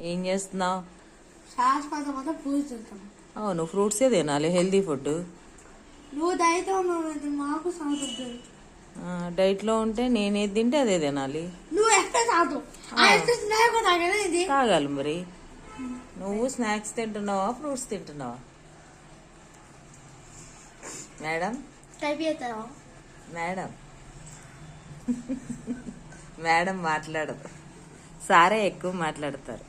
ఏం చేస్తున్నావు? ఫ్రూట్స్. అవును, ఫ్రూట్సే తినాలి, హెల్దీ ఫుడ్. నువ్వు డైట్ మాకు డైట్లో ఉంటే నేనేది తింటే అదే తినాలి. నువ్వు తాగాలి మరి. నువ్వు స్నాక్స్ తింటున్నావా, ఫ్రూట్స్ తింటున్నావా? మేడం మేడం మేడం మాట్లాడదు, సారే ఎక్కువ మాట్లాడతారు.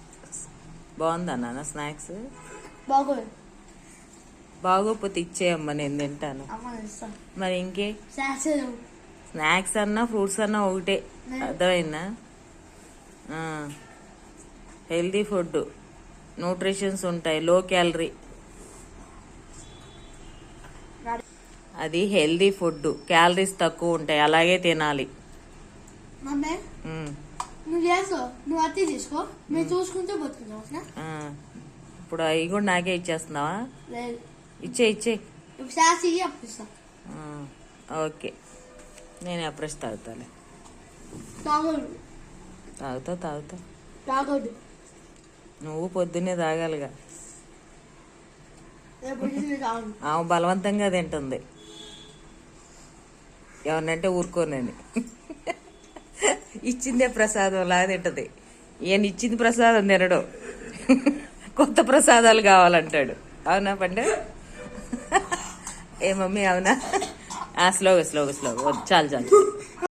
బాగుందా నాన్న స్నాక్స్? బాగోపోతే ఇచ్చేయమ్మా, నేను తింటాను. మరి ఇంకే స్నాక్స్ అన్నా ఫ్రూట్స్ అన్నా ఒకటే, అర్థమైందా? హెల్దీ ఫుడ్, న్యూట్రిషన్స్ ఉంటాయి, లో క్యాలరీ. అది హెల్దీ ఫుడ్, క్యాలరీస్ తక్కువ ఉంటాయి, అలాగే తినాలి. నువ్వు అతి తీసుకో, మేము చూసుకుంటే బతుకుతాం. ఇప్పుడు అవి కూడా నాకే ఇచ్చేస్తున్నావా? ఇచ్చే ఓకే, నేను అప్రెస్ తాగుతాలే. తాగుతా. నువ్వు పొద్దున్నే తాగాలిగా. ఆమె బలవంతంగా తింటుంది, ఎవరినంటే ఊరుకోనని. ఇచ్చిందే ప్రసాదం లాగా తింటది. ఈయన ఇచ్చింది ప్రసాదం తినడు, కొత్త ప్రసాదాలు కావాలంటాడు. అవునా పండు? ఏ మమ్మీ అవునా? స్లోగా చాలు.